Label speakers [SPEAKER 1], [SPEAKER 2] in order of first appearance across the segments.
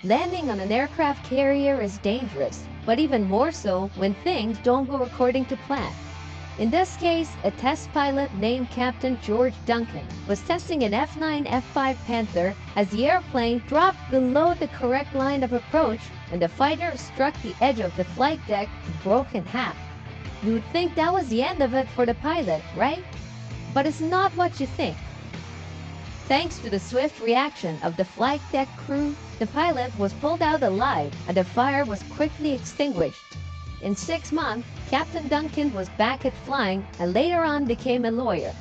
[SPEAKER 1] Landing on an aircraft carrier is dangerous, but even more so when things don't go according to plan. In this case, a test pilot named Captain George Duncan was testing an F-9 F-5 Panther as the airplane dropped below the correct line of approach and the fighter struck the edge of the flight deck and broke in half. You would think that was the end of it for the pilot, right? But it's not what you think. Thanks to the swift reaction of the flight deck crew, the pilot was pulled out alive and the fire was quickly extinguished. In 6 months, Captain Duncan was back at flying and later on became a lawyer.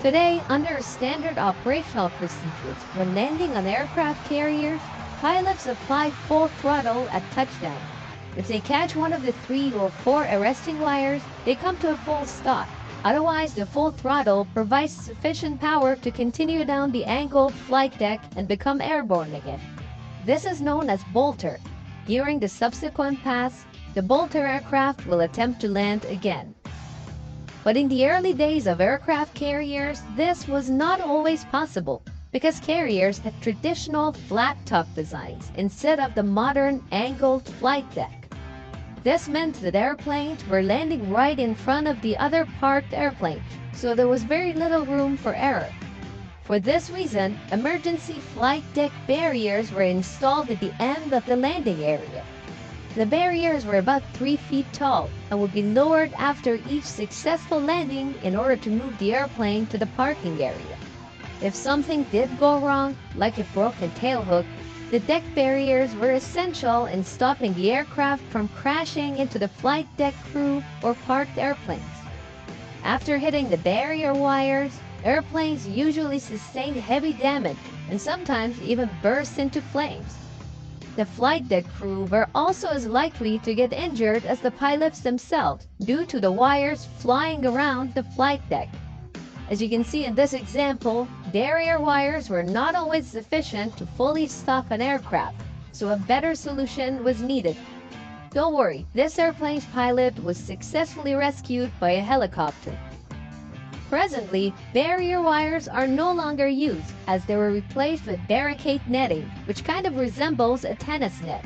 [SPEAKER 1] Today, under standard operational procedures when landing on aircraft carriers, pilots apply full throttle at touchdown. If they catch one of the 3 or 4 arresting wires, they come to a full stop. Otherwise, the full throttle provides sufficient power to continue down the angled flight deck and become airborne again. This is known as bolter. During the subsequent pass, the bolter aircraft will attempt to land again. But in the early days of aircraft carriers, this was not always possible because carriers had traditional flat-top designs instead of the modern angled flight deck. This meant that airplanes were landing right in front of the other parked airplanes, so there was very little room for error. For this reason, emergency flight deck barriers were installed at the end of the landing area. The barriers were about 3 feet tall and would be lowered after each successful landing in order to move the airplane to the parking area. If something did go wrong, like a broken tailhook, the deck barriers were essential in stopping the aircraft from crashing into the flight deck crew or parked airplanes. After hitting the barrier wires, airplanes usually sustained heavy damage and sometimes even burst into flames. The flight deck crew were also as likely to get injured as the pilots themselves due to the wires flying around the flight deck. As you can see in this example, barrier wires were not always sufficient to fully stop an aircraft, so a better solution was needed. Don't worry, this airplane's pilot was successfully rescued by a helicopter. Presently, barrier wires are no longer used as they were replaced with barricade netting, which kind of resembles a tennis net.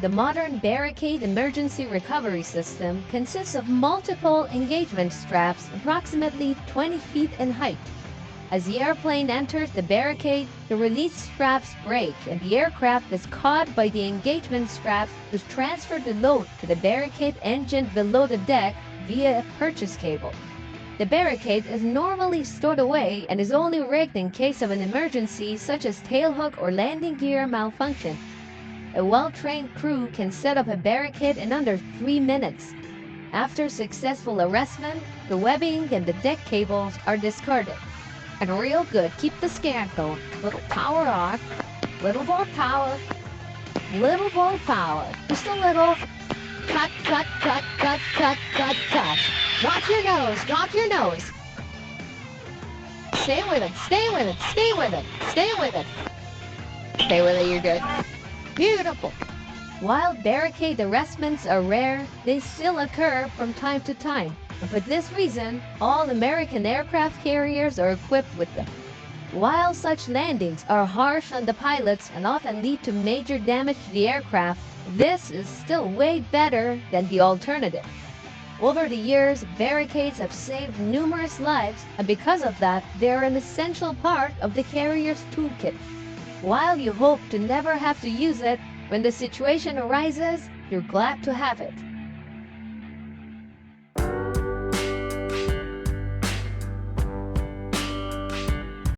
[SPEAKER 1] The modern barricade emergency recovery system consists of multiple engagement straps approximately 20 feet in height. As the airplane enters the barricade, the release straps break and the aircraft is caught by the engagement straps which transfer the load to the barricade engine below the deck via a purchase cable. The barricade is normally stored away and is only rigged in case of an emergency such as tailhook or landing gear malfunction. A well-trained crew can set up a barricade in under 3 minutes. After successful arrestment, the webbing and the deck cables are discarded. And real good, keep the scan going. Little power off, little more power, little more power. Just a little. Cut, cut, cut, cut, cut, cut, cut. Drop your nose, drop your nose. Stay with it, stay with it, stay with it, stay with it. Stay with it, you're good. Beautiful! While barricade arrestments are rare, they still occur from time to time. And for this reason, all American aircraft carriers are equipped with them. While such landings are harsh on the pilots and often lead to major damage to the aircraft, this is still way better than the alternative. Over the years, barricades have saved numerous lives, and because of that, they are an essential part of the carrier's toolkit. While you hope to never have to use it, when the situation arises, you're glad to have it.